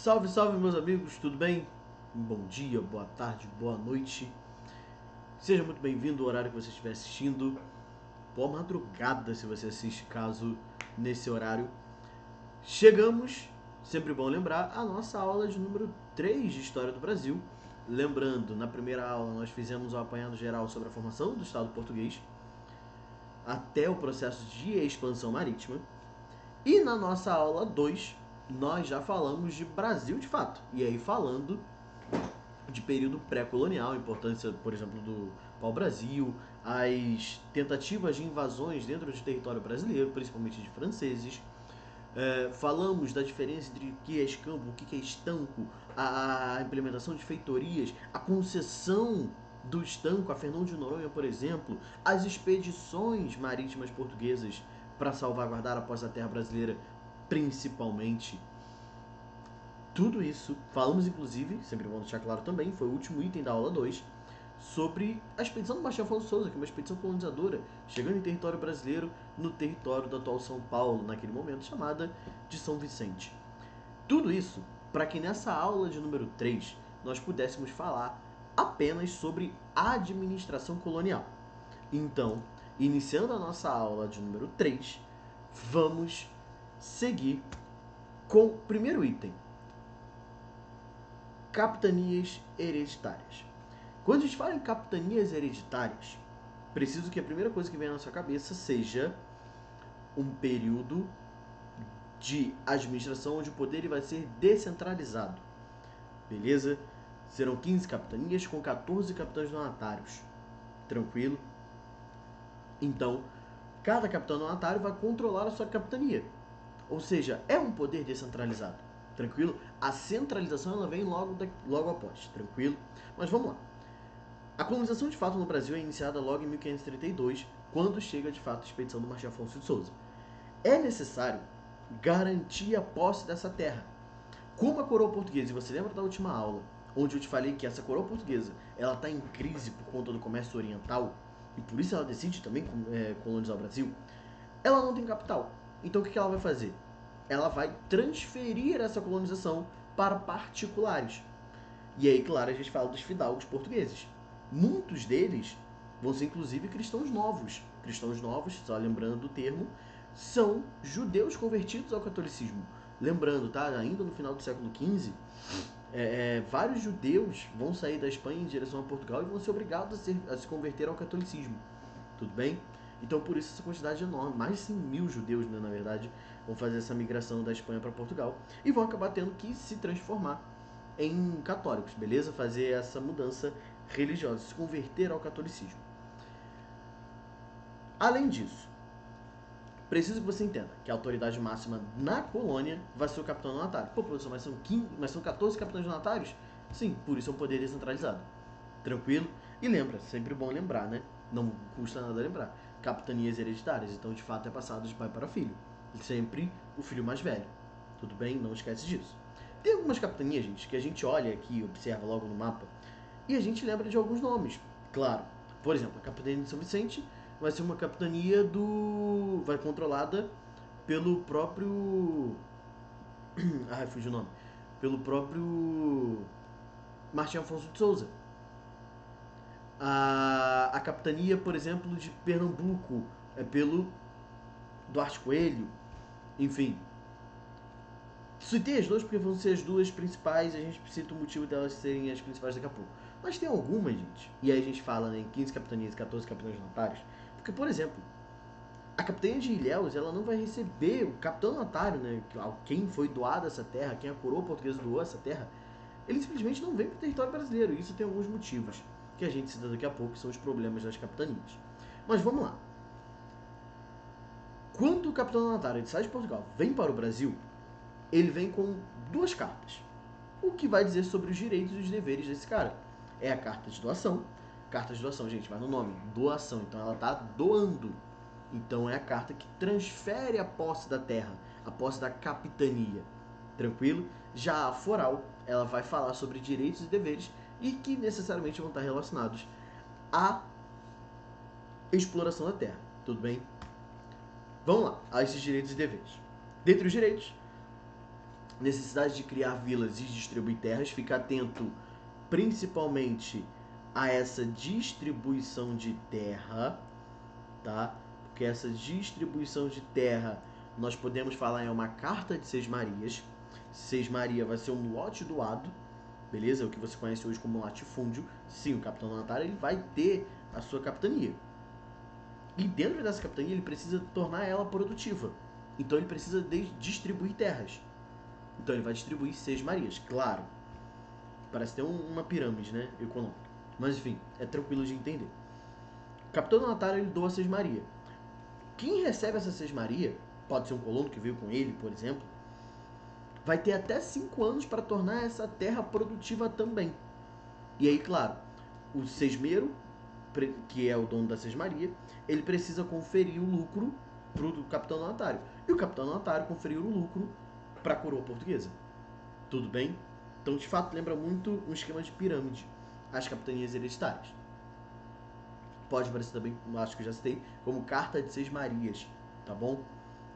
Salve, salve meus amigos, tudo bem? Bom dia, boa tarde, boa noite. Seja muito bem-vindo ao horário que você estiver assistindo. Boa madrugada se você assiste caso nesse horário. Chegamos, sempre bom lembrar, a nossa aula de número 3 de História do Brasil. Lembrando, na primeira aula nós fizemos um apanhado geral sobre a formação do Estado português até o processo de expansão marítima. E na nossa aula 2, nós já falamos de Brasil de fato. E aí falando de período pré-colonial, a importância, por exemplo, do pau-brasil, as tentativas de invasões dentro do território brasileiro, principalmente de franceses. Falamos da diferença entre o que é escambo, o que é estanco, a implementação de feitorias, a concessão do estanco a Fernão de Noronha, por exemplo, as expedições marítimas portuguesas para salvaguardar a posse da terra brasileira, principalmente. Tudo isso, falamos inclusive, sempre vamos deixar claro também, foi o último item da aula 2, sobre a expedição do Marechal Afonso Souza, que é uma expedição colonizadora, chegando em território brasileiro, no território do atual São Paulo, naquele momento, chamada de São Vicente. Tudo isso para que nessa aula de número 3 nós pudéssemos falar apenas sobre administração colonial. Então, iniciando a nossa aula de número 3, vamos seguir com o primeiro item: capitanias hereditárias. Quando a gente fala em capitanias hereditárias, preciso que a primeira coisa que vem à nossa cabeça seja um período de administração onde o poder vai ser descentralizado. Beleza? Serão 15 capitanias com 14 capitães donatários. Tranquilo? Então, cada capitão donatário vai controlar a sua capitania. Ou seja, é um poder descentralizado. Tranquilo? A centralização ela vem logo após. Tranquilo? Mas vamos lá. A colonização de fato no Brasil é iniciada logo em 1532, quando chega de fato a expedição do Marechal Afonso de Souza. É necessário garantir a posse dessa terra. Como a coroa portuguesa, e você lembra da última aula, onde eu te falei que essa coroa portuguesa ela está em crise por conta do comércio oriental, e por isso ela decide também colonizar o Brasil, ela não tem capital. Então o que ela vai fazer? Ela vai transferir essa colonização para particulares. E aí, claro, a gente fala dos fidalgos portugueses. Muitos deles vão ser inclusive cristãos novos. Cristãos novos, só lembrando do termo, são judeus convertidos ao catolicismo. Lembrando, tá? Ainda no final do século XV, vários judeus vão sair da Espanha em direção a Portugal e vão ser obrigados a se converter ao catolicismo. Tudo bem? Então, por isso, essa quantidade é enorme. Mais de 100 mil judeus, né, na verdade, vão fazer essa migração da Espanha para Portugal e vão acabar tendo que se transformar em católicos, beleza? Fazer essa mudança religiosa, se converter ao catolicismo. Além disso, preciso que você entenda que a autoridade máxima na colônia vai ser o capitão donatário. Pô, professor, mas são 14 capitães donatários? Sim, por isso é um poder descentralizado. Tranquilo? E lembra, sempre bom lembrar, né? Não custa nada lembrar. Capitanias hereditárias, então de fato é passado de pai para filho. E sempre o filho mais velho. Tudo bem? Não esquece disso. Tem algumas capitanias, gente, que a gente olha aqui, observa logo no mapa, e a gente lembra de alguns nomes. Claro, por exemplo, a capitania de São Vicente vai ser uma capitania vai controlada pelo próprio... Ai, fugiu o nome. Pelo próprio Martim Afonso de Souza. A capitania, por exemplo, de Pernambuco é pelo Duarte Coelho. Enfim, citei as duas porque vão ser as duas principais. A gente cita o motivo delas serem as principais daqui a pouco. Mas tem algumas, gente, e aí a gente fala, né, em 15 capitanias e 14 capitães donatários, porque, por exemplo, a capitania de Ilhéus, ela não vai receber o capitão donatário, né, quem foi doado essa terra, quem a coroa portuguesa doou essa terra, ele simplesmente não vem para o território brasileiro. E isso tem alguns motivos que a gente cita daqui a pouco, que são os problemas das capitanias. Mas vamos lá. Quando o capitão donatário sai de Portugal, vem para o Brasil, ele vem com duas cartas. O que vai dizer sobre os direitos e os deveres desse cara? É a carta de doação. Carta de doação, gente, vai no nome, doação. Então ela está doando. Então é a carta que transfere a posse da terra, a posse da capitania. Tranquilo? Já a foral, ela vai falar sobre direitos e deveres e que necessariamente vão estar relacionados à exploração da terra. Tudo bem? Vamos lá, a esses direitos e deveres. Dentre os direitos, necessidade de criar vilas e distribuir terras, fica atento principalmente a essa distribuição de terra, tá? Porque essa distribuição de terra nós podemos falar é uma carta de Sesmarias. Sesmaria vai ser um lote doado, beleza? O que você conhece hoje como latifúndio. Sim, o capitão donatário ele vai ter a sua capitania. E dentro dessa capitania ele precisa tornar ela produtiva. Então ele precisa distribuir terras. Então ele vai distribuir Sesmarias, claro. Parece ter uma pirâmide, né, econômica. Mas enfim, é tranquilo de entender. O capitão donatário ele doa a Sesmaria. Quem recebe essa Sesmaria, pode ser um colono que veio com ele, por exemplo, vai ter até 5 anos para tornar essa terra produtiva também. E aí, claro, o sesmeiro, que é o dono da Sesmaria, ele precisa conferir o lucro para o capitão donatário. E o capitão donatário conferiu o lucro para a coroa portuguesa. Tudo bem? Então, de fato, lembra muito um esquema de pirâmide, as capitanias hereditárias. Pode aparecer também, acho que eu já citei, como carta de Sesmarias, tá bom?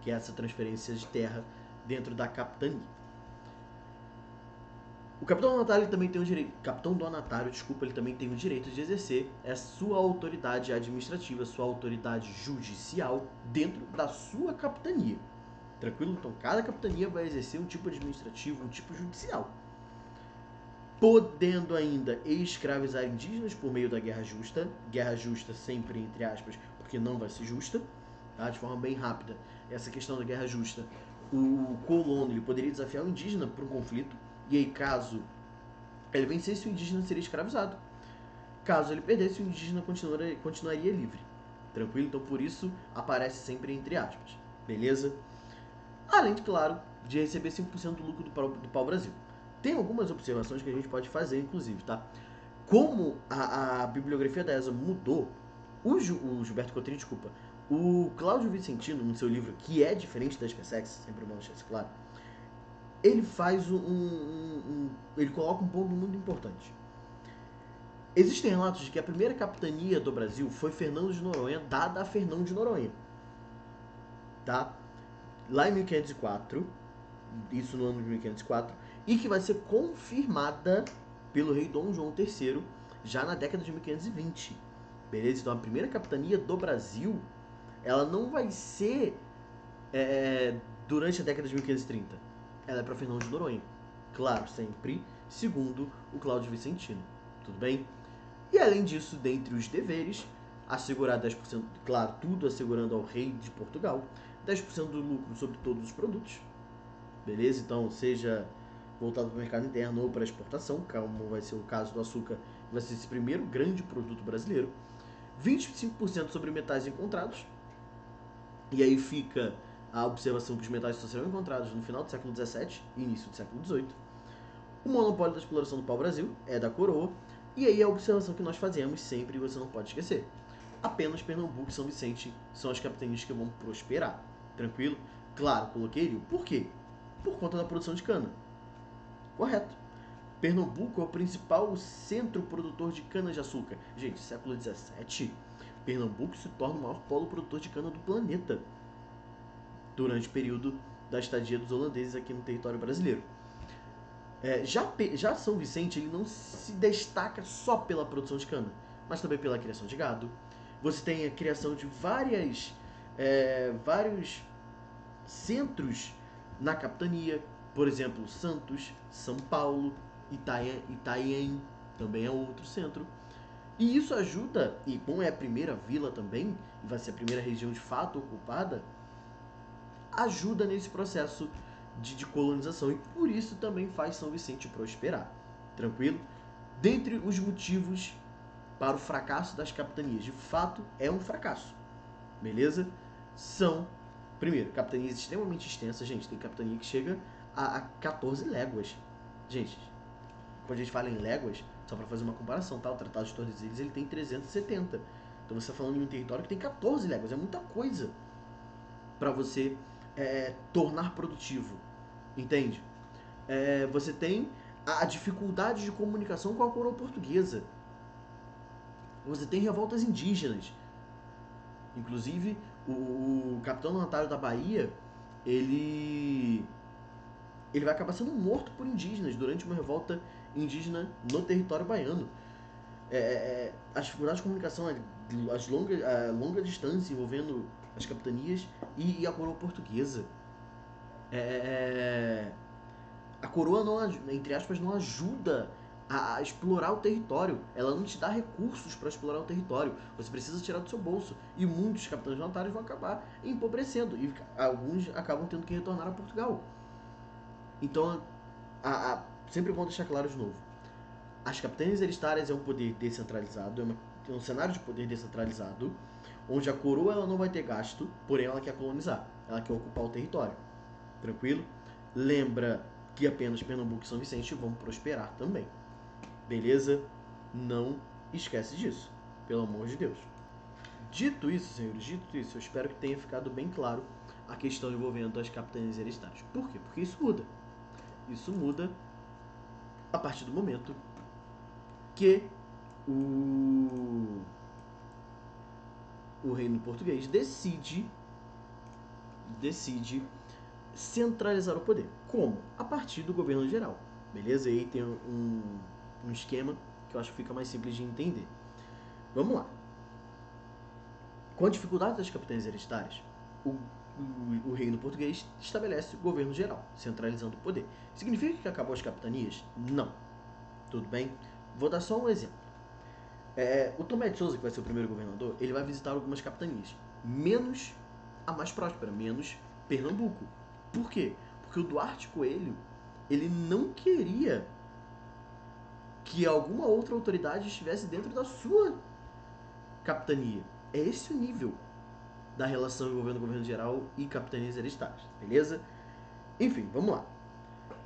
Que é essa transferência de terra dentro da capitania. O capitão donatário também tem o direito, ele também tem o direito de exercer a sua autoridade administrativa, sua autoridade judicial dentro da sua capitania. Tranquilo? Então cada capitania vai exercer um tipo administrativo, um tipo judicial. Podendo ainda escravizar indígenas por meio da guerra justa sempre entre aspas, porque não vai ser justa, tá? De forma bem rápida. Essa questão da guerra justa, o colono ele poderia desafiar o indígena para um conflito, e aí caso ele vencesse, o indígena seria escravizado. Caso ele perdesse, o indígena continuaria livre. Tranquilo? Então por isso aparece sempre entre aspas. Beleza? Além, claro, de receber 5% do lucro do pau-brasil. Tem algumas observações que a gente pode fazer, inclusive, tá? Como a bibliografia da ESA mudou, o Gilberto Cotrim, desculpa, o Cláudio Vicentino, no seu livro, que é diferente da SpaceX, sempre bom deixar isso claro, ele faz ele coloca um ponto muito importante. Existem relatos de que a primeira capitania do Brasil foi Fernando de Noronha, dada a Fernão de Noronha. Tá? Lá em 1504, isso no ano de 1504, e que vai ser confirmada pelo rei Dom João III já na década de 1520. Beleza? Então a primeira capitania do Brasil, ela não vai ser durante a década de 1530. Ela é para Fernão de Noronha. Claro, sempre segundo o Cláudio Vicentino. Tudo bem? E além disso, dentre os deveres, assegurar 10%, claro, tudo assegurando ao rei de Portugal, 10% do lucro sobre todos os produtos. Beleza? Então, seja voltado para o mercado interno ou para a exportação, como vai ser o caso do açúcar, vai ser esse primeiro grande produto brasileiro. 25% sobre metais encontrados. E aí fica a observação que os metais só serão encontrados no final do século XVII e início do século XVIII. O monopólio da exploração do pau-brasil é da coroa. E aí a observação que nós fazemos sempre, você não pode esquecer. Apenas Pernambuco e São Vicente são as capitanias que vão prosperar. Tranquilo? Claro, coloquei ele. Por quê? Por conta da produção de cana. Correto. Pernambuco é o principal centro produtor de cana-de-açúcar. Gente, século XVII, Pernambuco se torna o maior polo produtor de cana do planeta durante o período da estadia dos holandeses aqui no território brasileiro. Já São Vicente ele não se destaca só pela produção de cana, mas também pela criação de gado. Você tem a criação de vários centros na capitania, por exemplo, Santos, São Paulo, Itanhaém também é outro centro. E isso ajuda, e como é a primeira vila também, e vai ser a primeira região de fato ocupada, ajuda nesse processo de colonização e por isso também faz São Vicente prosperar. Tranquilo? Dentre os motivos para o fracasso das capitanias, de fato é um fracasso, beleza? São, primeiro, capitanias extremamente extensas, gente, tem capitania que chega a 14 léguas. Gente, quando a gente fala em léguas, só para fazer uma comparação, tá? O Tratado de Tordesilhas ele tem 370. Então você está falando em um território que tem 14 léguas, é muita coisa para você tornar produtivo, entende? Você tem a dificuldade de comunicação com a coroa portuguesa. Você tem revoltas indígenas. Inclusive, o capitão donatário da Bahia, ele ele vai acabar sendo morto por indígenas durante uma revolta indígena no território baiano. As dificuldades de comunicação, a longa distância envolvendo as capitanias e a coroa portuguesa. A coroa, não, entre aspas, não ajuda a explorar o território. Ela não te dá recursos para explorar o território. Você precisa tirar do seu bolso. E muitos capitães notários vão acabar empobrecendo. E alguns acabam tendo que retornar a Portugal. Então, sempre bom deixar claro de novo. As capitanias hereditárias é um poder descentralizado, é um cenário de poder descentralizado, onde a coroa ela não vai ter gasto, porém ela quer colonizar, ela quer ocupar o território. Tranquilo? Lembra que apenas Pernambuco e São Vicente vão prosperar também. Beleza? Não esquece disso, pelo amor de Deus. Dito isso, senhores, eu espero que tenha ficado bem claro a questão envolvendo as capitanias hereditárias. Por quê? Porque isso muda. Isso muda a partir do momento que o reino português decide centralizar o poder. Como? A partir do governo geral. Beleza? E aí tem um esquema que eu acho que fica mais simples de entender. Vamos lá. Com a dificuldade das capitanias hereditárias, o reino português estabelece o governo geral, centralizando o poder. Significa que acabou as capitanias? Não. Tudo bem? Vou dar só um exemplo. O Tomé de Souza, que vai ser o primeiro governador, ele vai visitar algumas capitanias, menos a mais próspera, menos Pernambuco. Por quê? Porque o Duarte Coelho, ele não queria que alguma outra autoridade estivesse dentro da sua capitania. É esse o nível da relação envolvendo o governo geral e capitanias hereditárias, beleza? Enfim, vamos lá.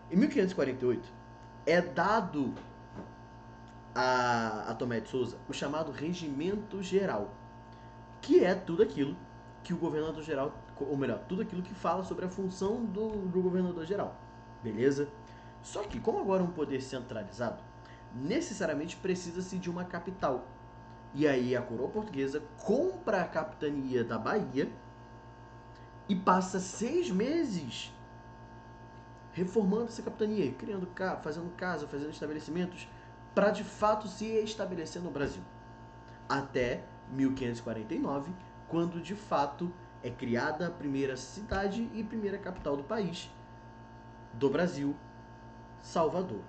Em 1548, é dado a Tomé de Souza o chamado Regimento Geral, que é tudo aquilo que o governador geral, ou melhor, tudo aquilo que fala sobre a função do governador geral, beleza? Só que, como agora é um poder centralizado, necessariamente precisa-se de uma capital. E aí a coroa portuguesa compra a capitania da Bahia e passa 6 meses reformando essa capitania, fazendo casa, fazendo estabelecimentos, para de fato se estabelecer no Brasil. Até 1549, quando de fato é criada a primeira cidade e primeira capital do país, do Brasil, Salvador.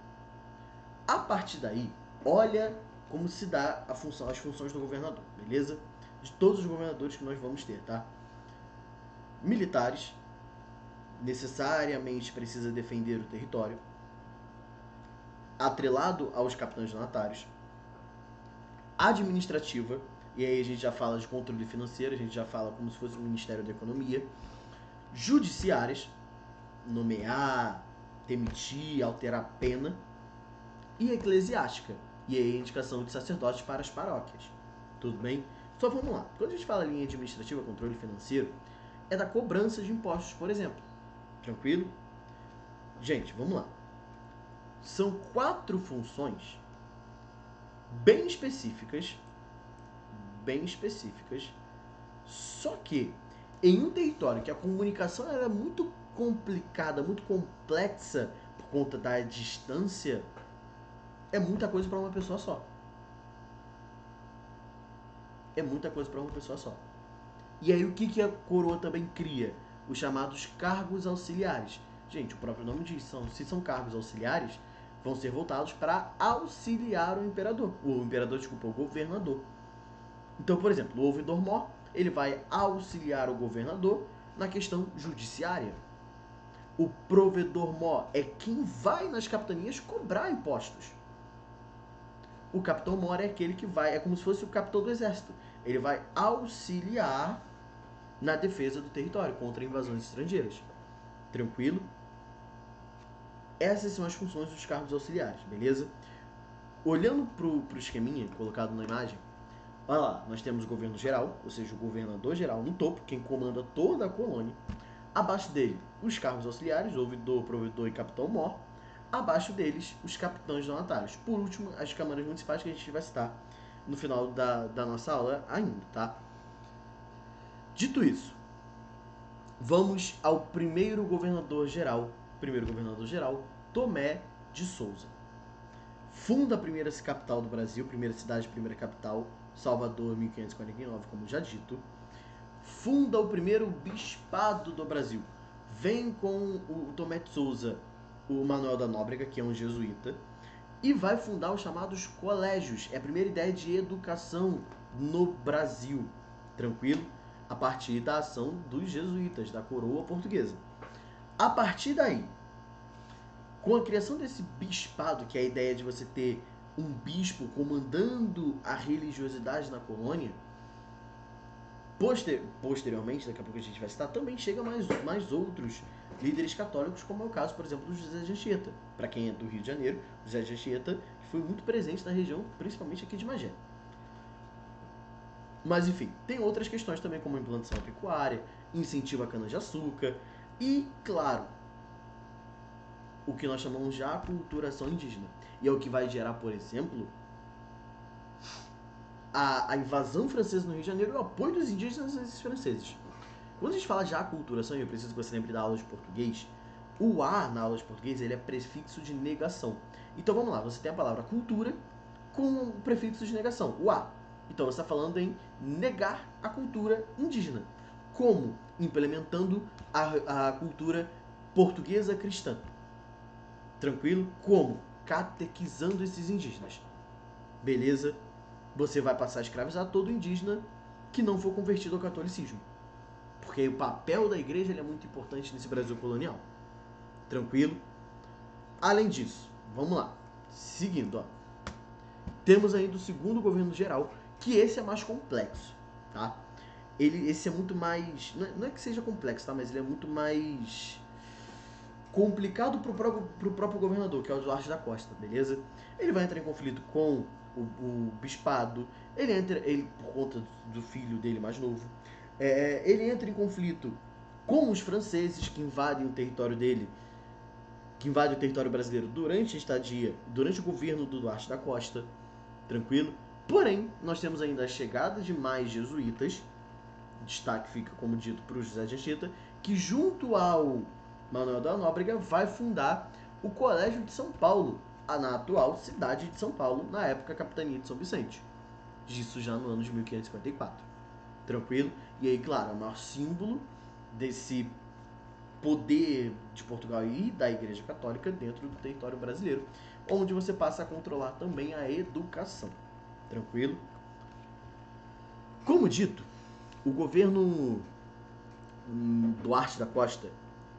A partir daí, olha como se dá as funções do governador, beleza? De todos os governadores que nós vamos ter, tá? Militares, necessariamente precisa defender o território, atrelado aos capitães donatários. Administrativa, e aí a gente já fala de controle financeiro, a gente já fala como se fosse o Ministério da Economia. Judiciárias, nomear, demitir, alterar pena. E eclesiástica, e aí a indicação de sacerdotes para as paróquias. Tudo bem? Só vamos lá. Quando a gente fala em administrativa, controle financeiro, é da cobrança de impostos, por exemplo. Tranquilo? Gente, vamos lá. São 4 funções bem específicas, só que em um território que a comunicação era muito complicada, muito complexa por conta da distância, é muita coisa para uma pessoa só. E aí o que a coroa também cria? Os chamados cargos auxiliares. Gente, o próprio nome diz, se são cargos auxiliares, vão ser voltados para auxiliar o governador. Então, por exemplo, o ouvidor-mor, ele vai auxiliar o governador na questão judiciária. O provedor-mor é quem vai nas capitanias cobrar impostos. O capitão-mor é aquele que vai, é como se fosse o capitão do exército. Ele vai auxiliar na defesa do território contra invasões estrangeiras. Tranquilo? Essas são as funções dos cargos auxiliares, beleza? Olhando pro esqueminha colocado na imagem, olha lá, nós temos o governo geral, ou seja, o governador geral no topo, quem comanda toda a colônia. Abaixo dele, os cargos auxiliares, ouvidor, provedor e capitão-mor. Abaixo deles, os capitães donatários. Por último, as câmaras municipais que a gente vai citar no final da nossa aula ainda, tá? Dito isso, vamos ao primeiro governador geral primeiro governador-geral, Tomé de Souza. Funda a primeira capital do Brasil, primeira cidade, primeira capital, Salvador, 1549, como já dito. Funda o primeiro bispado do Brasil. Vem com o Tomé de Souza, o Manuel da Nóbrega, que é um jesuíta, e vai fundar os chamados colégios. É a primeira ideia de educação no Brasil, tranquilo? A partir da ação dos jesuítas, da coroa portuguesa. A partir daí, com a criação desse bispado, que é a ideia de você ter um bispo comandando a religiosidade na colônia, posteriormente, daqui a pouco a gente vai citar, também chega mais outros líderes católicos, como é o caso, por exemplo, do José de Anchieta. Para quem é do Rio de Janeiro, José de Anchieta foi muito presente na região, principalmente aqui de Magé. Mas enfim, tem outras questões também, como a implantação pecuária, incentivo à cana-de-açúcar e, claro, o que nós chamamos de aculturação indígena. E é o que vai gerar, por exemplo, a invasão francesa no Rio de Janeiro e o apoio dos indígenas a esses franceses. Quando a gente fala de aculturação, e eu preciso que você lembre da aula de português, o A na aula de português ele é prefixo de negação. Então vamos lá, você tem a palavra cultura com o prefixo de negação, o A. Então você está falando em negar a cultura indígena. Como? Implementando a cultura portuguesa cristã. Tranquilo? Como? Catequizando esses indígenas. Beleza? Você vai passar a escravizar todo indígena que não for convertido ao catolicismo. Porque o papel da igreja ele é muito importante nesse Brasil colonial. Tranquilo? Além disso, vamos lá. Seguindo, ó. Temos ainda o segundo governo geral, que esse é mais complexo, tá? Esse é muito mais... Não é que seja complexo, tá? Mas ele é muito mais complicado pro próprio governador, que é o Duarte da Costa, beleza? Ele vai entrar em conflito com o bispado, ele por conta do filho dele mais novo, ele entra em conflito com os franceses que invadem o território dele, que invadem o território brasileiro durante a estadia, durante o governo do Duarte da Costa, tranquilo? Porém, nós temos ainda a chegada de mais jesuítas, destaque fica, como dito, para o José de Anchieta, que junto ao Manuel da Nóbrega vai fundar o Colégio de São Paulo, na atual cidade de São Paulo, na época capitania de São Vicente. Isso já no ano de 1554. Tranquilo? E aí, claro, é o maior símbolo desse poder de Portugal e da Igreja Católica dentro do território brasileiro, onde você passa a controlar também a educação. Tranquilo? Como dito, o governo Duarte da Costa,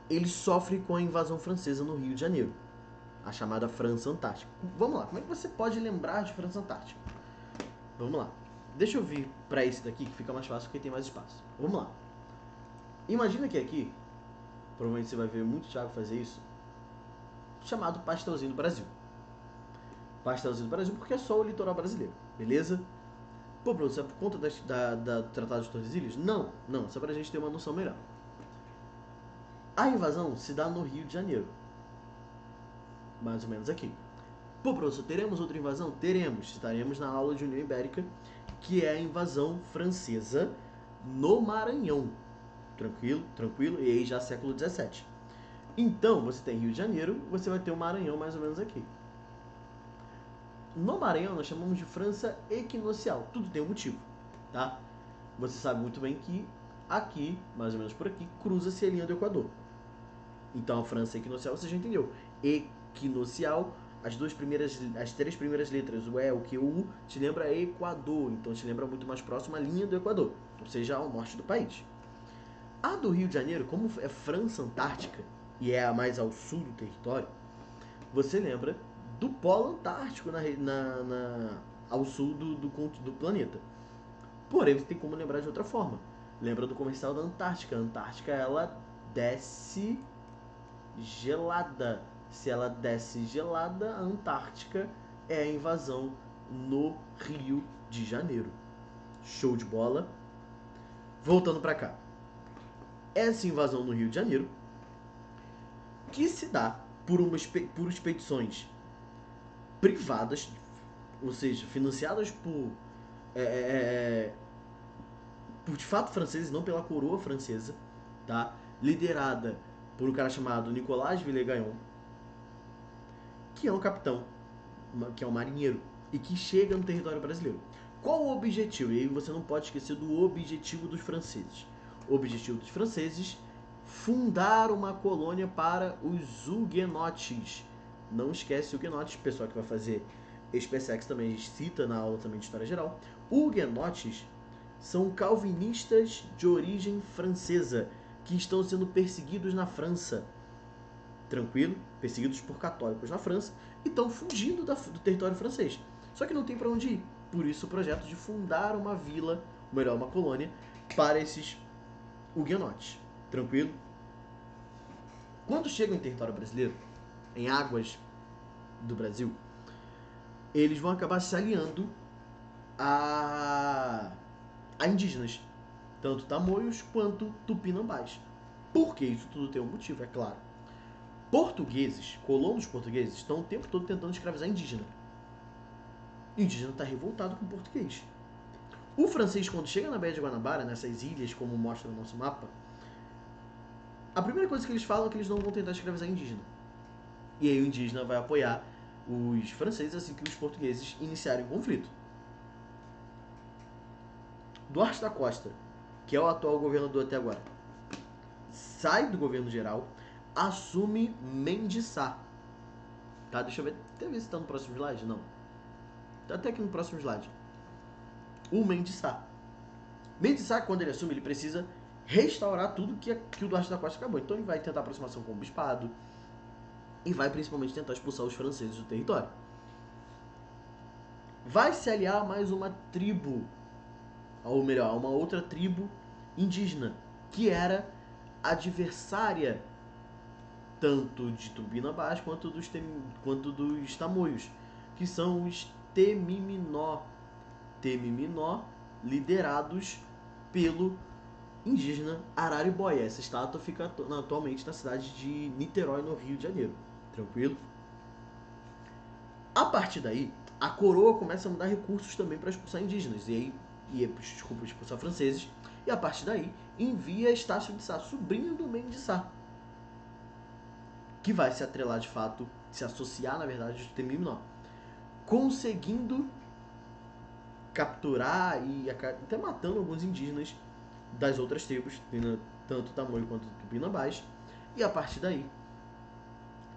ele sofre com a invasão francesa no Rio de Janeiro, a chamada França Antártica. Vamos lá, como é que você pode lembrar de França Antártica? Vamos lá. Deixa eu vir para esse daqui que fica mais fácil porque tem mais espaço. Vamos lá. Imagina que aqui, provavelmente você vai ver muito Thiago fazer isso, chamado Pastelzinho do Brasil. Pastelzinho do Brasil porque é só o litoral brasileiro, beleza? Pô, professor, é por conta do Tratado de Tordesilhas? Não, só pra gente ter uma noção melhor. A invasão se dá no Rio de Janeiro. Mais ou menos aqui. Pô, professor, teremos outra invasão? Teremos. Estaremos na aula de União Ibérica, que é a invasão francesa no Maranhão. Tranquilo? Tranquilo? E aí já século XVII. Então, você tem Rio de Janeiro, você vai ter o Maranhão mais ou menos aqui. No Maranhão, nós chamamos de França equinocial. Tudo tem um motivo, tá? Você sabe muito bem que aqui, mais ou menos por aqui, cruza-se a linha do Equador. Então, a França equinocial, você já entendeu. Equinocial, as três primeiras letras, o E, o Q, o U, te lembra Equador. Então, te lembra muito mais próximo à linha do Equador, ou seja, ao norte do país. A do Rio de Janeiro, como é França Antártica e é a mais ao sul do território, você lembra do Polo Antártico ao sul do planeta. Porém, você tem como lembrar de outra forma. Lembra do comercial da Antártica. A Antártica, ela desce gelada. Se ela desce gelada, a Antártica é a invasão no Rio de Janeiro. Show de bola? Voltando para cá. Essa invasão no Rio de Janeiro, que se dá por expedições privadas, ou seja, financiadas por de fato franceses, não pela coroa francesa, tá? Liderada por um cara chamado Nicolás Villegagnon, que é um capitão, que é um marinheiro, e que chega no território brasileiro. Qual o objetivo? E aí você não pode esquecer do objetivo dos franceses. O objetivo dos franceses, fundar uma colônia para os huguenotes. Não esquece huguenotes, pessoal que vai fazer SpaceX também cita na aula também de História Geral. Huguenotes são calvinistas de origem francesa que estão sendo perseguidos na França. Tranquilo? Perseguidos por católicos na França e estão fugindo do território francês. Só que não tem para onde ir. Por isso o projeto de fundar uma vila, ou melhor, uma colônia, para esses huguenotes. Tranquilo? Quando chegam em território brasileiro, em águas do Brasil, eles vão acabar se aliando a indígenas, tanto tamoios quanto tupinambás. Por que isso tudo tem um motivo, é claro. Portugueses, colonos portugueses, estão o tempo todo tentando escravizar indígena. O indígena está revoltado com o português. O francês, quando chega na Baía de Guanabara, nessas ilhas, como mostra no nosso mapa, a primeira coisa que eles falam é que eles não vão tentar escravizar indígena. E aí o indígena vai apoiar os franceses assim que os portugueses iniciarem o conflito. Duarte da Costa, que é o atual governador até agora, sai do governo geral, assume Mendes Sá. Tá, deixa eu ver. Até ver se está no próximo slide. Não. Tá até aqui no próximo slide. O Mendes Sá. Mendes Sá, quando ele assume, ele precisa restaurar tudo que o Duarte da Costa acabou. Então ele vai tentar aproximação com o bispado e vai principalmente tentar expulsar os franceses do território. Vai se aliar a mais uma tribo, ou melhor, a uma outra tribo indígena, que era adversária tanto de Tupinambás quanto dos tamoios, que são os Temiminó. Temiminó, liderados pelo indígena Araribóia. Essa estátua fica atualmente na cidade de Niterói, no Rio de Janeiro. Tranquilo? A partir daí, a coroa começa a mandar recursos também para expulsar indígenas. Expulsar franceses. E a partir daí, envia Estácio de Sá, sobrinho do Mendes de Sá, que vai se atrelar de fato, se associar na verdade ao Temiminó, conseguindo capturar e até matando alguns indígenas das outras tribos, tanto Tamoio quanto Tupinambás. E a partir daí,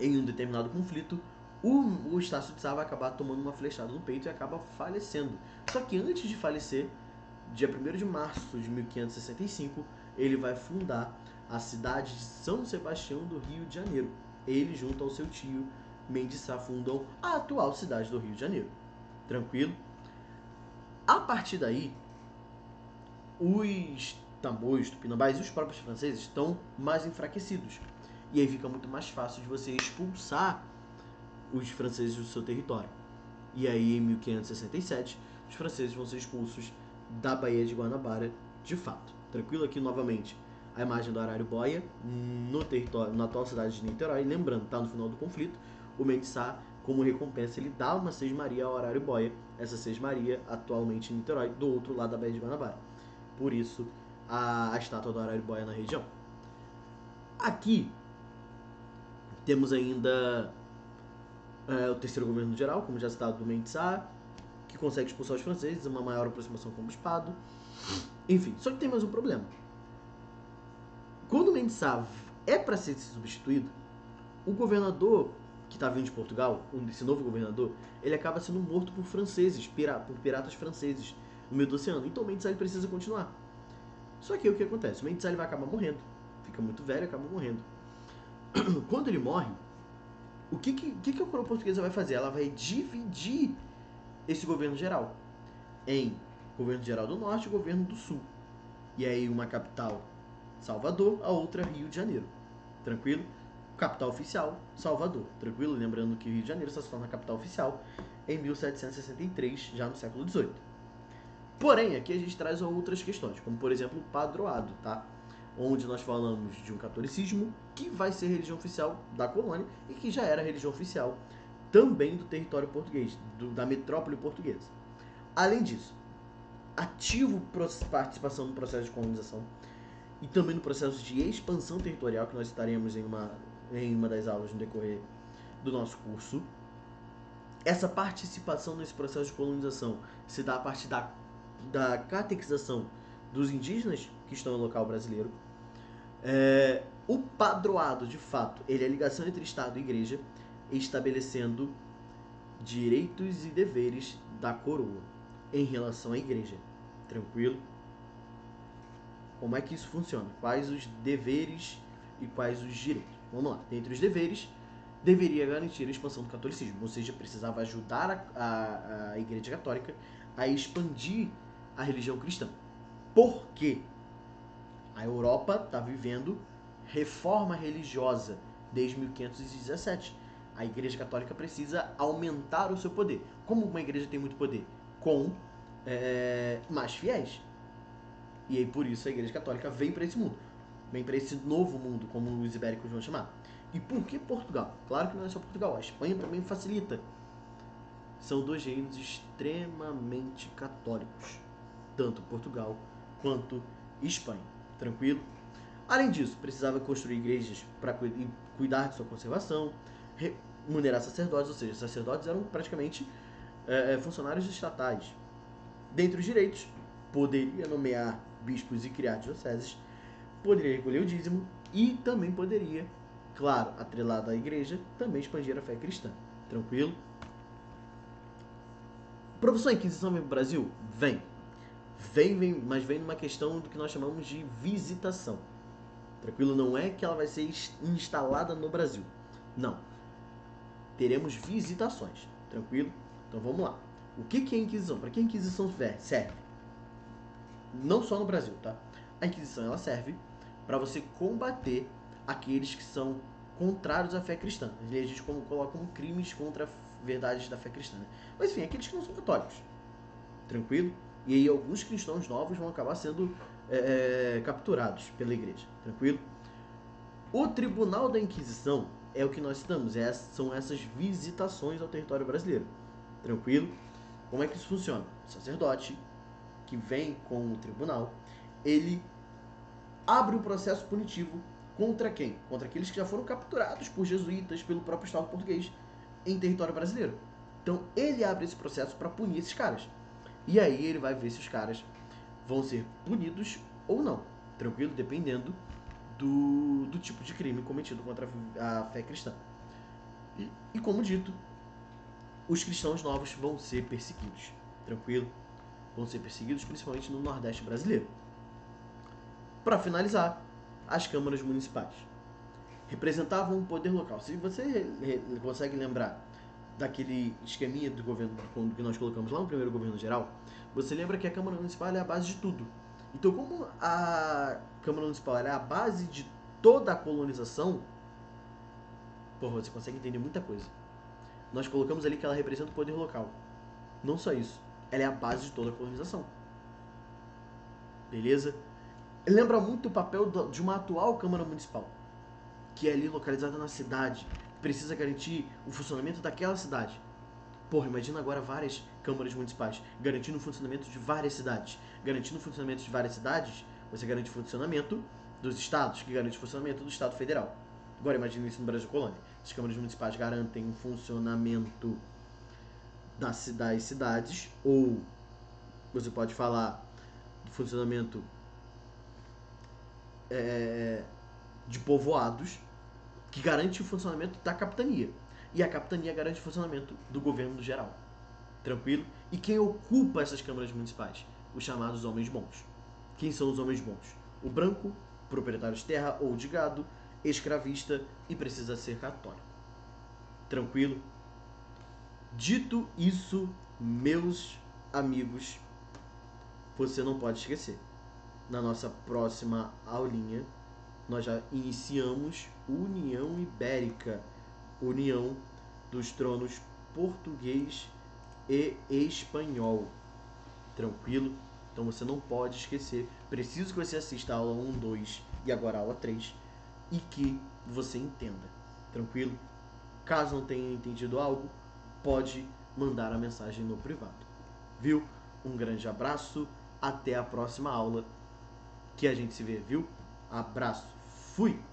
em um determinado conflito, o Estácio de Sá vai acabar tomando uma flechada no peito e acaba falecendo. Só que antes de falecer, dia 1º de março de 1565, ele vai fundar a cidade de São Sebastião do Rio de Janeiro. Ele, junto ao seu tio Mendes Sá, fundam a atual cidade do Rio de Janeiro. Tranquilo? A partir daí, os tamoios, tupinambás e os próprios franceses estão mais enfraquecidos. E aí fica muito mais fácil de você expulsar os franceses do seu território. E aí, em 1567, os franceses vão ser expulsos da Baía de Guanabara, de fato. Tranquilo? Aqui, novamente, a imagem do Araribóia no território, na atual cidade de Niterói. Lembrando, tá no final do conflito, o Mendes Sá, como recompensa, ele dá uma sesmaria ao Araribóia. Essa sesmaria, atualmente em Niterói, do outro lado da Baía de Guanabara. Por isso, a estátua do Araribóia na região. Aqui, temos ainda o terceiro governo geral, como já citado, do Mendes Sá, que consegue expulsar os franceses, uma maior aproximação com o bispado. Enfim, só que tem mais um problema. Quando o Mendes Sá é para ser substituído, o governador que está vindo de Portugal, esse novo governador, ele acaba sendo morto por franceses, por piratas franceses no meio do oceano. Então o Mendes Sá ele precisa continuar. Só que o que acontece? O Mendes Sá ele vai acabar morrendo. Fica muito velho e acaba morrendo. Quando ele morre, o que a coroa portuguesa vai fazer? Ela vai dividir esse governo geral em governo geral do norte e governo do sul. E aí uma capital, Salvador, a outra Rio de Janeiro. Tranquilo? Capital oficial, Salvador. Tranquilo? Lembrando que Rio de Janeiro só se torna capital oficial em 1763, já no século XVIII. Porém, aqui a gente traz outras questões, como por exemplo o padroado, tá? Onde nós falamos de um catolicismo que vai ser religião oficial da colônia e que já era religião oficial também do território português, da metrópole portuguesa. Além disso, ativo participação no processo de colonização, e também no processo de expansão territorial, que nós estaremos em uma das aulas no decorrer do nosso curso. Essa participação nesse processo de colonização se dá a partir da catequização dos indígenas que estão no local brasileiro. O padroado, de fato, ele é a ligação entre Estado e Igreja, estabelecendo direitos e deveres da coroa em relação à Igreja. Tranquilo? Como é que isso funciona? Quais os deveres e quais os direitos? Vamos lá. Dentre os deveres, deveria garantir a expansão do catolicismo, ou seja, precisava ajudar a Igreja Católica a expandir a religião cristã. Por quê? A Europa está vivendo reforma religiosa desde 1517. A Igreja Católica precisa aumentar o seu poder. Como uma igreja tem muito poder? Com mais fiéis. E aí por isso a Igreja Católica vem para esse mundo. Vem para esse novo mundo, como os ibéricos vão chamar. E por que Portugal? Claro que não é só Portugal, a Espanha também facilita. São dois reinos extremamente católicos, tanto Portugal quanto Espanha. Tranquilo? Além disso, precisava construir igrejas para cuidar de sua conservação, remunerar sacerdotes, ou seja, sacerdotes eram praticamente funcionários estatais. Dentre os direitos, poderia nomear bispos e criar dioceses, poderia recolher o dízimo e também poderia, claro, atrelado à igreja, também expandir a fé cristã. Tranquilo? Professor, a Inquisição vem para o Brasil? Vem, mas vem numa questão do que nós chamamos de visitação. Tranquilo? Não é que ela vai ser instalada no Brasil. Não. Teremos visitações. Tranquilo? Então vamos lá. O que é a Inquisição? Para que a Inquisição serve? Não só no Brasil, tá? A Inquisição ela serve para você combater aqueles que são contrários à fé cristã. A gente coloca como crimes contra verdades da fé cristã. Mas enfim, aqueles que não são católicos. Tranquilo? E aí alguns cristãos novos vão acabar sendo capturados pela igreja. Tranquilo? O Tribunal da Inquisição é o que nós citamos. São essas visitações ao território brasileiro. Tranquilo? Como é que isso funciona? O sacerdote que vem com o tribunal, ele abre um processo punitivo contra quem? Contra aqueles que já foram capturados por jesuítas, pelo próprio Estado português, em território brasileiro. Então, ele abre esse processo para punir esses caras. E aí ele vai ver se os caras vão ser punidos ou não. Tranquilo? Dependendo do tipo de crime cometido contra a fé cristã. E como dito, os cristãos novos vão ser perseguidos. Tranquilo? Vão ser perseguidos principalmente no Nordeste brasileiro. Para finalizar, as câmaras municipais representavam um poder local. Se você consegue lembrar daquele esqueminha do governo que nós colocamos lá no primeiro governo geral, você lembra que a Câmara Municipal é a base de tudo. Então, como a Câmara Municipal é a base de toda a colonização, você consegue entender muita coisa. Nós colocamos ali que ela representa o poder local. Não só isso, ela é a base de toda a colonização. Beleza? Lembra muito o papel de uma atual Câmara Municipal, que é ali localizada na cidade, precisa garantir o funcionamento daquela cidade. Imagina agora várias câmaras municipais garantindo o funcionamento de várias cidades. Garantindo o funcionamento de várias cidades, você garante o funcionamento dos estados, que garante o funcionamento do Estado Federal. Agora imagine isso no Brasil Colônia. As câmaras municipais garantem o funcionamento das cidades, ou você pode falar do funcionamento de povoados, que garante o funcionamento da capitania. E a capitania garante o funcionamento do governo geral. Tranquilo? E quem ocupa essas câmaras municipais? Os chamados homens bons. Quem são os homens bons? O branco, proprietário de terra ou de gado, escravista e precisa ser católico. Tranquilo? Dito isso, meus amigos, você não pode esquecer. Na nossa próxima aulinha, nós já iniciamos União Ibérica, união dos tronos português e espanhol. Tranquilo? Então você não pode esquecer. Preciso que você assista a aula 1, 2 e agora a aula 3 e que você entenda. Tranquilo? Caso não tenha entendido algo, pode mandar a mensagem no privado. Viu? Um grande abraço. Até a próxima aula. Que a gente se vê, viu? Abraço. Fui!